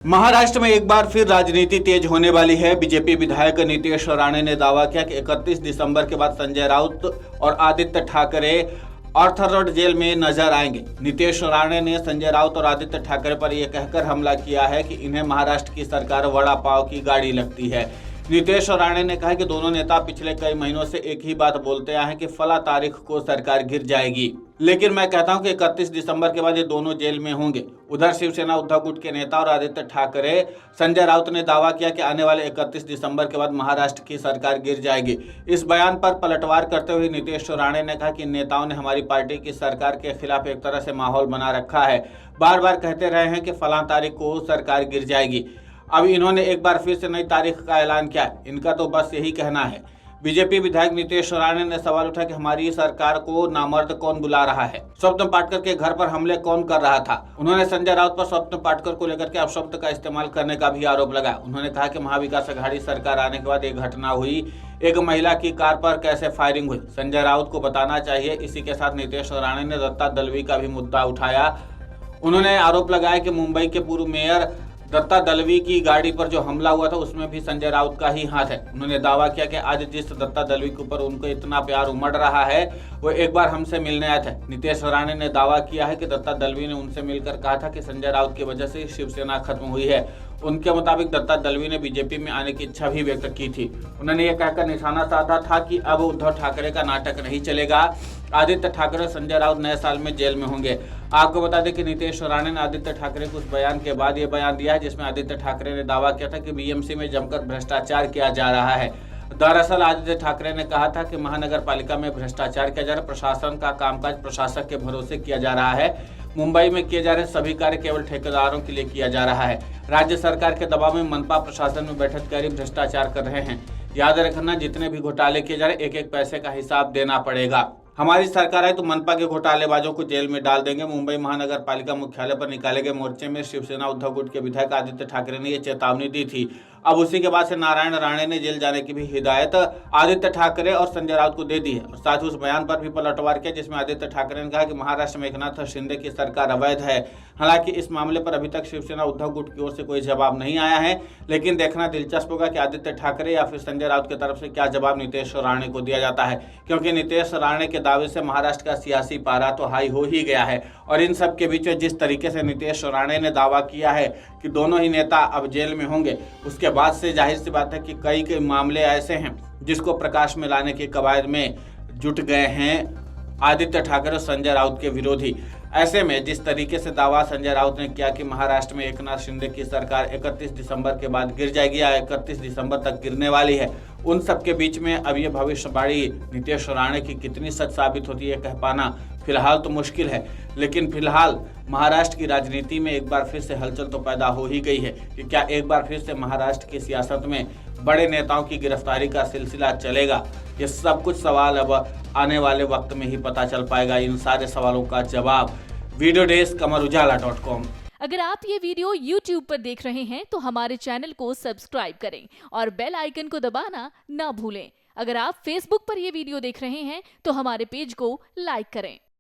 महाराष्ट्र में एक बार फिर राजनीति तेज होने वाली है। बीजेपी विधायक नीतीश राणे ने दावा किया कि 31 दिसंबर के बाद संजय राउत और Aditya Thackeray Arthur Road jail में नजर आएंगे। नीतीश राणे ने संजय राउत और आदित्य ठाकरे पर यह कहकर हमला किया है कि इन्हें महाराष्ट्र की सरकार वड़ा पाव की गाड़ी लगती है। नीतीश राणे ने कहा कि दोनों नेता पिछले कई महीनों से एक ही बात बोलते आए हैं कि फला तारीख को सरकार गिर जाएगी, लेकिन मैं कहता हूं कि 31 दिसंबर के बाद ये दोनों जेल में होंगे। उधर शिवसेना उद्धव गुट के नेता और आदित्य ठाकरे संजय राउत ने दावा किया कि आने वाले 31 दिसंबर के बाद महाराष्ट्र की सरकार गिर जाएगी। इस बयान पर पलटवार करते हुए नीतीश राणे ने कहा कि नेताओं ने हमारी पार्टी की सरकार के खिलाफ एक तरह से माहौल बना रखा है। बार बार कहते रहे हैं कि फला तारीख को सरकार गिर जाएगी। अब इन्होंने एक बार फिर से नई तारीख का ऐलान किया है। इनका तो बस यही कहना है। बीजेपी विधायक नीतीश राणे ने सवाल उठाया कि हमारी सरकार को नामर्द कौन बुला रहा है, स्वप्न पाटकर के घर पर हमले कौन कर रहा था। उन्होंने संजय राउत पर स्वप्न पाटकर को लेकर के अपशब्द का इस्तेमाल करने का भी आरोप लगाया। उन्होंने कहा कि महाविकास अघाड़ी सरकार आने के बाद एक घटना हुई, एक महिला की कार पर कैसे फायरिंग हुई, संजय राउत को बताना चाहिए। इसी के साथ नीतीश राणे ने दत्ता दलवी का भी मुद्दा उठाया। उन्होंने आरोप लगाया कि मुंबई के पूर्व मेयर दत्ता दलवी की गाड़ी पर जो हमला हुआ था उसमें भी संजय राउत का ही हाथ है। उन्होंने दावा किया कि आज जिस दत्ता दलवी के ऊपर उनको इतना प्यार उमड़ रहा है वो एक बार हमसे मिलने आए थे। नीतीश राणे ने दावा किया है कि दत्ता दलवी ने उनसे मिलकर कहा था कि संजय राउत की वजह से शिवसेना खत्म हुई है। उनके मुताबिक दत्ता दलवी ने बीजेपी में आने की इच्छा भी व्यक्त की थी। उन्होंने ये कहकर निशाना साधा था कि अब उद्धव ठाकरे का नाटक नहीं चलेगा, आदित्य ठाकरे और संजय राउत नए साल में जेल में होंगे। आपको बता दें कि नीतीश राणे ने आदित्य ठाकरे को उस बयान के बाद ये बयान दिया है जिसमें आदित्य ठाकरे ने दावा किया था कि बीएमसी में जमकर भ्रष्टाचार किया जा रहा है। दरअसल आदित्य ठाकरे ने कहा था कि महानगर पालिका में भ्रष्टाचार किया जा रहा है, प्रशासन का कामकाज प्रशासक के भरोसे किया जा रहा है। मुंबई में किए जा रहे सभी कार्य केवल ठेकेदारों के लिए किया जा रहा है। राज्य सरकार के दबाव में मनपा प्रशासन में बैठक कर भ्रष्टाचार कर रहे हैं। याद रखना, जितने भी घोटाले किए जा रहे एक एक पैसे का हिसाब देना पड़ेगा। हमारी सरकार है तो मनपा के घोटालेबाजों को जेल में डाल देंगे। मुंबई महानगर पालिका मुख्यालय पर निकाले गए मोर्चे में शिवसेना उद्धव गुट के विधायक आदित्य ठाकरे ने यह चेतावनी दी थी। अब उसी के बाद से नारायण राणे ने जेल जाने की भी हिदायत आदित्य ठाकरे और संजय राउत को दे दी है। और साथ ही उस बयान पर भी पलटवार किया जिसमें आदित्य ठाकरे ने कहा कि महाराष्ट्र में एकनाथ शिंदे की सरकार अवैध है। हालांकि इस मामले पर अभी तक शिवसेना उद्धव गुट की ओर से कोई जवाब नहीं आया है, लेकिन देखना दिलचस्प होगा कि आदित्य ठाकरे या फिर संजय राउत की तरफ से क्या जवाब नीतीश राणे को दिया जाता है, क्योंकि नीतीश राणे के दावे से महाराष्ट्र का सियासी पारा तो हाई हो ही गया है। और इन सब के बीच जिस तरीके से नीतीश राणे ने दावा किया है कि दोनों ही नेता अब जेल में होंगे, उसके बाद से जाहिर सी बात है कि कई मामले ऐसे हैं जिसको प्रकाश में लाने की कवायद में जुट गए हैं आदित्य ठाकरे और संजय राउत के विरोधी। ऐसे में जिस तरीके से दावा संजय राउत ने किया कि महाराष्ट्र में एकनाथ शिंदे की सरकार 31 दिसंबर के बाद गिर जाएगी या 31 दिसंबर तक गिरने वाली है, उन सब के बीच में अब ये भविष्यवाणी नीतीश राणे की कितनी सच साबित होती है कह पाना फिलहाल तो मुश्किल है। लेकिन फिलहाल महाराष्ट्र की राजनीति में एक बार फिर से हलचल तो पैदा हो ही गई है कि क्या एक बार फिर से महाराष्ट्र की सियासत में बड़े नेताओं की गिरफ्तारी का सिलसिला चलेगा। ये सब कुछ सवाल अब आने वाले वक्त में ही पता चल पाएगा। इन सारे सवालों का जवाब वीडियो डेस्क amarujala.com। अगर आप ये वीडियो YouTube पर देख रहे हैं तो हमारे चैनल को सब्सक्राइब करें और बेल आइकन को दबाना ना भूलें। अगर आप Facebook पर ये वीडियो देख रहे हैं तो हमारे पेज को लाइक करें।